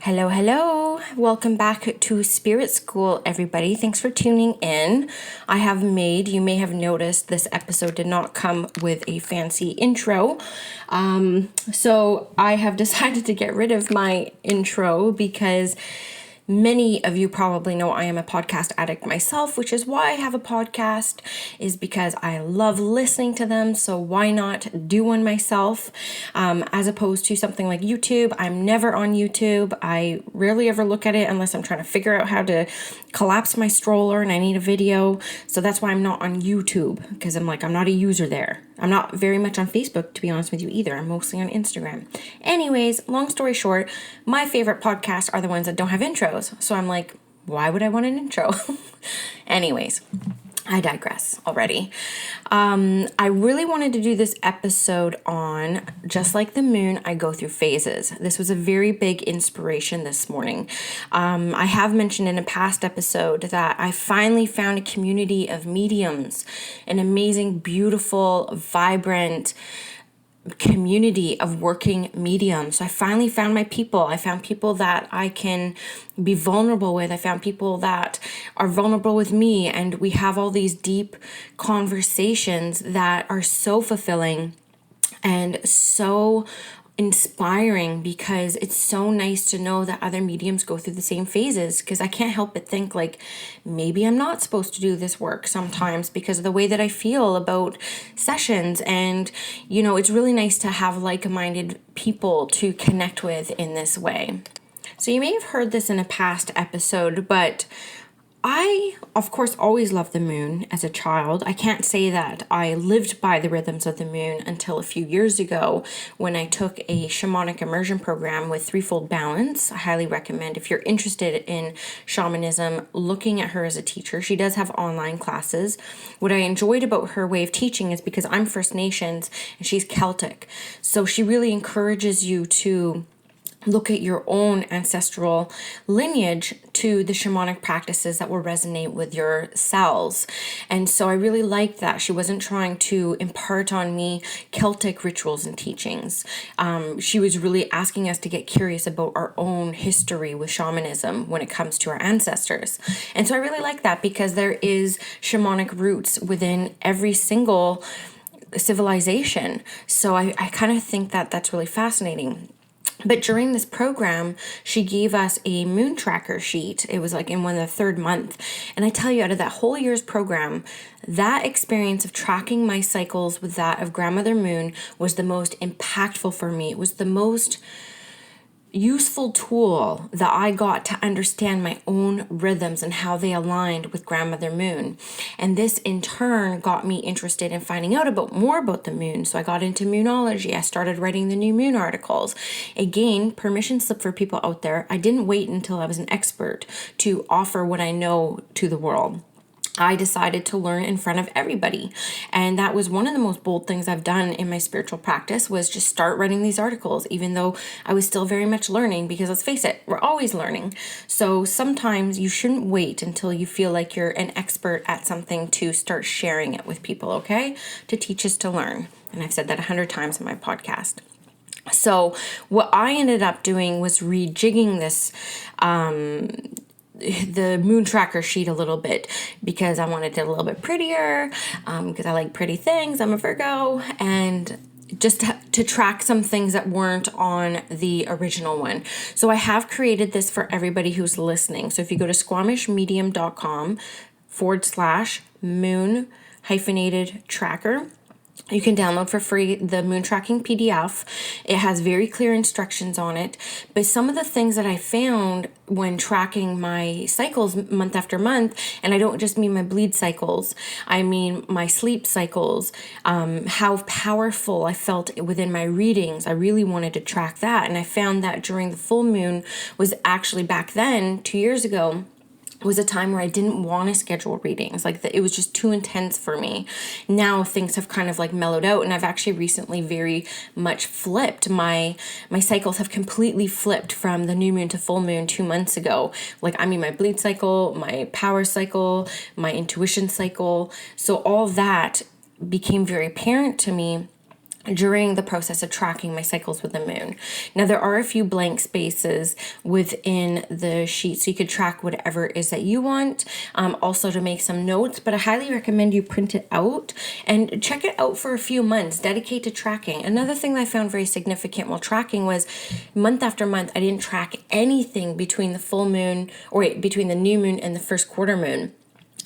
Hello, hello. Welcome back to Spirit School, everybody. Thanks for tuning in. You may have noticed this episode did not come with a fancy intro. So I have decided to get rid of my intro because many of you probably know I am a podcast addict myself, which is why I have a podcast, is because I love listening to them. So why not do one myself? As opposed to something like YouTube. I'm never on YouTube. I rarely ever look at it unless I'm trying to figure out how to collapse my stroller and I need a video. So that's why I'm not on YouTube, because I'm not a user there. I'm not very much on Facebook, to be honest with you, either. I'm mostly on Instagram. Anyways, long story short, my favorite podcasts are the ones that don't have intros. So I'm like, why would I want an intro? Anyways, I digress already. I really wanted to do this episode on, just like the moon, I go through phases. This was a very big inspiration this morning. I have mentioned in a past episode that I finally found a community of mediums, an amazing, beautiful, vibrant community of working mediums. So I finally found my people. I found people that I can be vulnerable with. I found people that are vulnerable with me, and we have all these deep conversations that are so fulfilling and so inspiring, because it's so nice to know that other mediums go through the same phases. Because I can't help but think, like, maybe I'm not supposed to do this work sometimes because of the way that I feel about sessions. And it's really nice to have like-minded people to connect with in this way. So you may have heard this in a past episode, but I, of course, always loved the moon as a child. I can't say that I lived by the rhythms of the moon until a few years ago when I took a shamanic immersion program with Threefold Balance. I highly recommend, if you're interested in shamanism, looking at her as a teacher. She does have online classes. What I enjoyed about her way of teaching is because I'm First Nations and she's Celtic. So she really encourages you to look at your own ancestral lineage to the shamanic practices that will resonate with your cells. And so I really liked that. She wasn't trying to impart on me Celtic rituals and teachings. She was really asking us to get curious about our own history with shamanism when it comes to our ancestors. And so I really like that, because there is shamanic roots within every single civilization. So I kind of think that that's really fascinating. But during this program, she gave us a moon tracker sheet. It was like in the third month. And I tell you, out of that whole year's program, that experience of tracking my cycles with that of Grandmother Moon was the most impactful for me. It was the most useful tool that I got to understand my own rhythms and how they aligned with Grandmother Moon. And this in turn got me interested in finding out more about the moon. So I got into moonology. I started writing the new moon articles. Again, permission slip for people out there. I didn't wait until I was an expert to offer what I know to the world. I decided to learn in front of everybody. And that was one of the most bold things I've done in my spiritual practice, was just start writing these articles, even though I was still very much learning, because let's face it, we're always learning. So sometimes you shouldn't wait until you feel like you're an expert at something to start sharing it with people, okay? To teach is to learn. And I've said that 100 times in my podcast. So what I ended up doing was rejigging this, the moon tracker sheet a little bit, because I wanted it a little bit prettier, because I like pretty things. I'm a Virgo, and just to track some things that weren't on the original one. So I have created this for everybody who's listening. So if you go to squamishmedium.com/moon -tracker, you can download for free the moon tracking PDF. It has very clear instructions on it. But some of the things that I found when tracking my cycles month after month, and I don't just mean my bleed cycles, I mean my sleep cycles, how powerful I felt within my readings. I really wanted to track that. And I found that during the full moon was actually, back then, 2 years ago, was a time where I didn't want to schedule readings. It was just too intense for me. Now things have kind of mellowed out, and I've actually recently very much flipped. My cycles have completely flipped from the new moon to full moon 2 months ago. My bleed cycle, my power cycle, my intuition cycle. So all that became very apparent to me during the process of tracking my cycles with the moon. Now, there are a few blank spaces within the sheet, so you could track whatever it is that you want. Also to make some notes, but I highly recommend you print it out and check it out for a few months. Dedicate to tracking. Another thing that I found very significant while tracking was month after month, I didn't track anything between the full moon, between the new moon and the first quarter moon.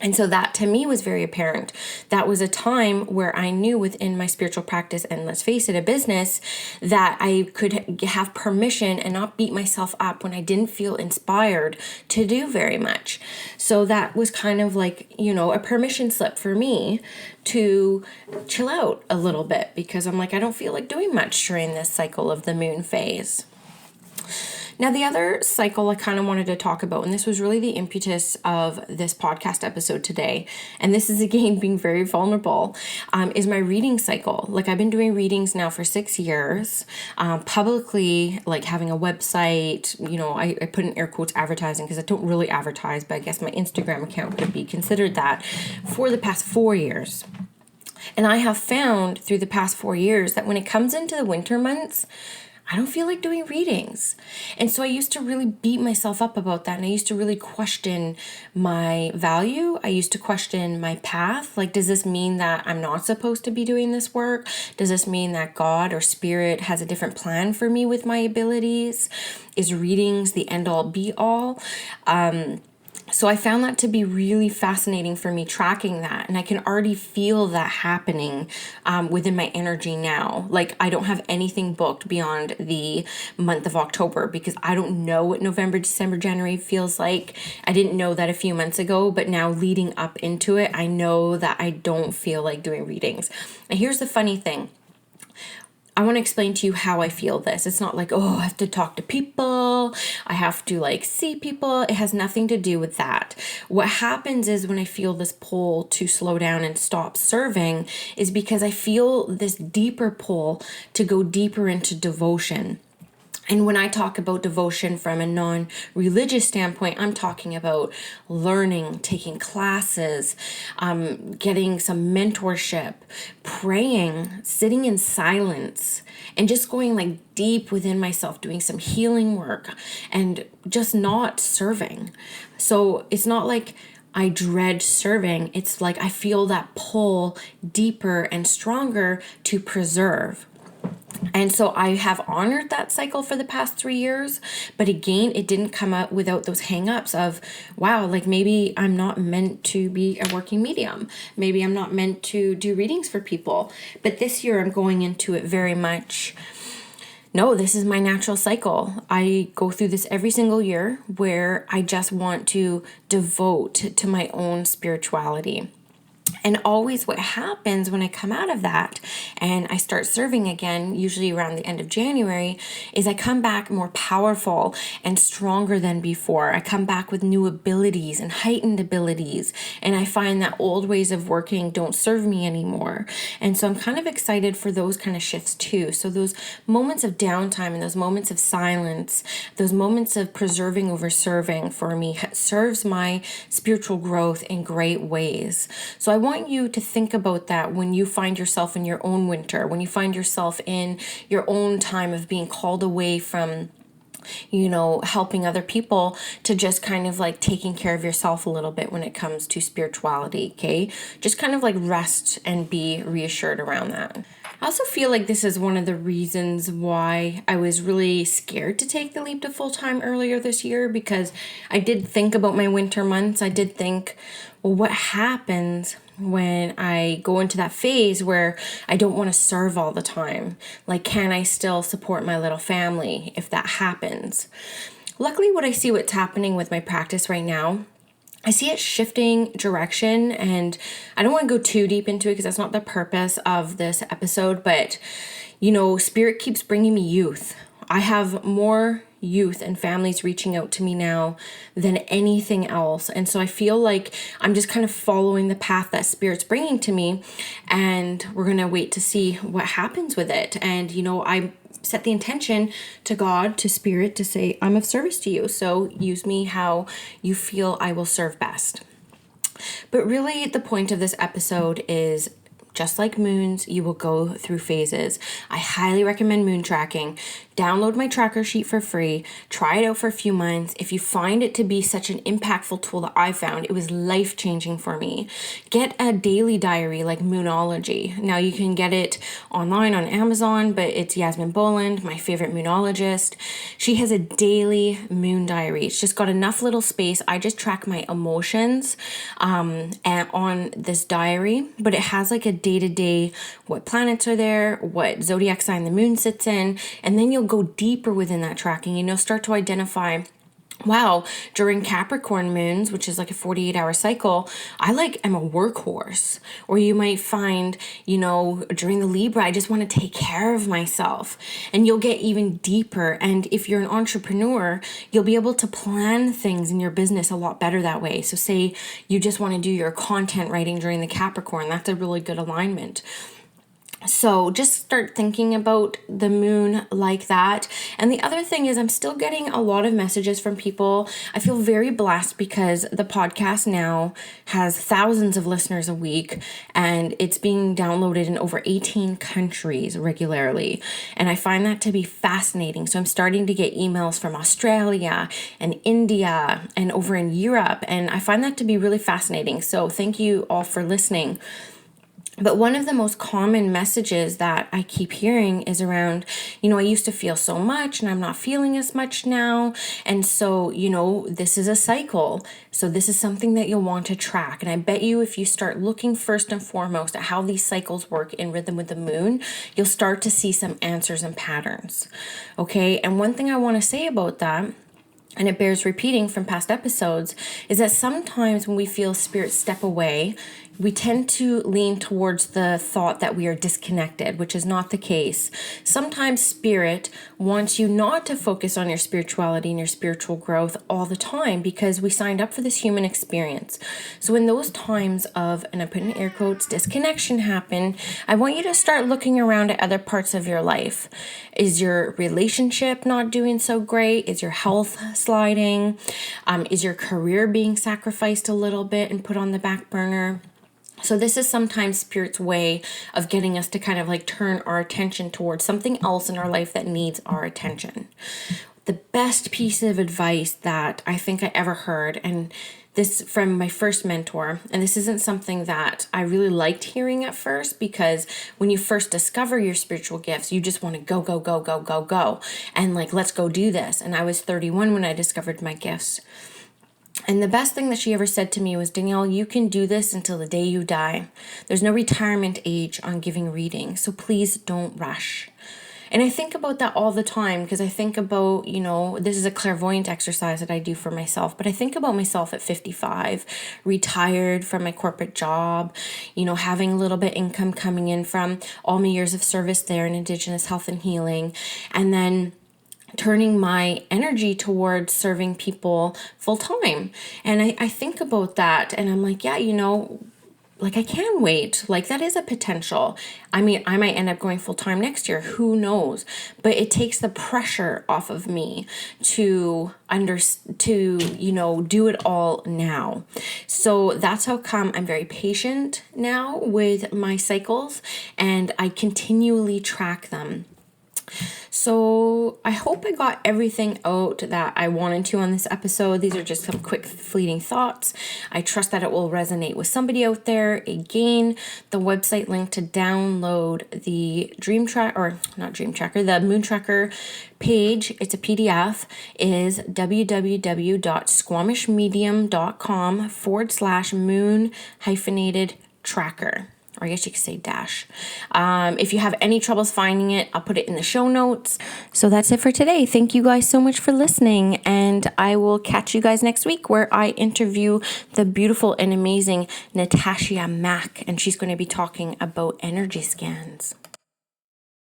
And so that to me was very apparent. That was a time where I knew within my spiritual practice, and let's face it, a business, that I could have permission and not beat myself up when I didn't feel inspired to do very much. So that was kind of like, a permission slip for me to chill out a little bit, because I'm like, I don't feel like doing much during this cycle of the moon phase. Now, the other cycle I kind of wanted to talk about, and this was really the impetus of this podcast episode today, and this is again being very vulnerable, is my reading cycle. Like, I've been doing readings now for 6 years, publicly, like having a website, I put in air quotes advertising because I don't really advertise, but I guess my Instagram account could be considered that, for the past 4 years. And I have found through the past 4 years that when it comes into the winter months, I don't feel like doing readings. And so I used to really beat myself up about that. And I used to really question my value. I used to question my path. Like, does this mean that I'm not supposed to be doing this work? Does this mean that God or Spirit has a different plan for me with my abilities? Is readings the end all be all? So I found that to be really fascinating for me, tracking that. And I can already feel that happening within my energy now. Like, I don't have anything booked beyond the month of October, because I don't know what November, December, January feels like. I didn't know that a few months ago, but now leading up into it, I know that I don't feel like doing readings. And here's the funny thing. I want to explain to you how I feel this. It's not like, I have to talk to people. I have to see people. It has nothing to do with that. What happens is when I feel this pull to slow down and stop serving is because I feel this deeper pull to go deeper into devotion. And when I talk about devotion from a non-religious standpoint, I'm talking about learning, taking classes, getting some mentorship, praying, sitting in silence, and just going deep within myself, doing some healing work, and just not serving. So it's not like I dread serving. It's like I feel that pull deeper and stronger to preserve. And so I have honored that cycle for the past 3 years, but again, it didn't come out without those hang-ups of, wow, maybe I'm not meant to be a working medium. Maybe I'm not meant to do readings for people. But this year I'm going into it very much, no, this is my natural cycle. I go through this every single year where I just want to devote to my own spirituality. And always what happens when I come out of that and I start serving again, usually around the end of January, is I come back more powerful and stronger than before. I come back with new abilities and heightened abilities. And I find that old ways of working don't serve me anymore. And so I'm kind of excited for those kind of shifts too. So those moments of downtime and those moments of silence, those moments of preserving over serving for me serves my spiritual growth in great ways. So I want you to think about that when you find yourself in your own winter, when you find yourself in your own time of being called away from, helping other people, to just kind of taking care of yourself a little bit when it comes to spirituality, okay? Just kind of rest and be reassured around that. I also feel like this is one of the reasons why I was really scared to take the leap to full-time earlier this year, because I did think about my winter months. I did think, well, what happens when I go into that phase where I don't want to serve all the time? Can I still support my little family if that happens? Luckily, what I see what's happening with my practice right now, I see it shifting direction, and I don't want to go too deep into it because that's not the purpose of this episode, but, Spirit keeps bringing me youth. I have more youth and families reaching out to me now than anything else. And so I feel like I'm just kind of following the path that Spirit's bringing to me, and we're going to wait to see what happens with it. And, I set the intention to God, to Spirit, to say, I'm of service to you. So use me how you feel I will serve best. But really the point of this episode is just like moons, you will go through phases. I highly recommend moon tracking. Download my tracker sheet for free. Try it out for a few months. If you find it to be such an impactful tool that I found, it was life-changing for me. Get a daily diary like Moonology. Now you can get it online on Amazon, but it's Yasmin Boland, my favorite moonologist. She has a daily moon diary. It's just got enough little space. I just track my emotions and on this diary, but it has like a day-to-day, what planets are there, what zodiac sign the moon sits in, and then you'll go deeper within that tracking and you'll start to identify, wow, during Capricorn moons, which is like a 48-hour cycle, I am a workhorse. Or you might find, during the Libra, I just want to take care of myself. And you'll get even deeper. And if you're an entrepreneur, you'll be able to plan things in your business a lot better that way. So say you just want to do your content writing during the Capricorn, that's a really good alignment. So just start thinking about the moon like that. And the other thing is I'm still getting a lot of messages from people. I feel very blessed because the podcast now has thousands of listeners a week and it's being downloaded in over 18 countries regularly. And I find that to be fascinating. So I'm starting to get emails from Australia and India and over in Europe. And I find that to be really fascinating. So thank you all for listening. But one of the most common messages that I keep hearing is around, I used to feel so much and I'm not feeling as much now. And so, this is a cycle. So this is something that you'll want to track. And I bet you if you start looking first and foremost at how these cycles work in rhythm with the moon, you'll start to see some answers and patterns. Okay. And one thing I want to say about that, and it bears repeating from past episodes, is that sometimes when we feel spirit step away, we tend to lean towards the thought that we are disconnected, which is not the case. Sometimes spirit wants you not to focus on your spirituality and your spiritual growth all the time because we signed up for this human experience. So when those times of, and I put in air quotes, disconnection happen, I want you to start looking around at other parts of your life. Is your relationship not doing so great? Is your health sliding? Is your career being sacrificed a little bit and put on the back burner? So this is sometimes Spirit's way of getting us to kind of turn our attention towards something else in our life that needs our attention. The best piece of advice that I think I ever heard, and this from my first mentor, and this isn't something that I really liked hearing at first, because when you first discover your spiritual gifts, you just want to go, go, go, go, go, go. And let's go do this. And I was 31 when I discovered my gifts. And the best thing that she ever said to me was, Danielle, you can do this until the day you die. There's no retirement age on giving readings, so please don't rush. And I think about that all the time because I think about, this is a clairvoyant exercise that I do for myself, but I think about myself at 55, retired from my corporate job, having a little bit income coming in from all my years of service there in Indigenous health and healing, and then turning my energy towards serving people full time. And I think about that and I'm like, yeah, I can wait. That is a potential. I mean, I might end up going full time next year. Who knows? But it takes the pressure off of me to do it all now. So that's how come I'm very patient now with my cycles and I continually track them. So I hope I got everything out that I wanted to on this episode. These are just some quick fleeting thoughts. I trust that it will resonate with somebody out there. Again, the website link to download the the Moon Tracker page, it's a PDF, is www.squamishmedium.com/moon-tracker. Or I guess you could say dash. If you have any troubles finding it, I'll put it in the show notes. So that's it for today. Thank you guys so much for listening. And I will catch you guys next week where I interview the beautiful and amazing Natasha Mack. And she's going to be talking about energy scans.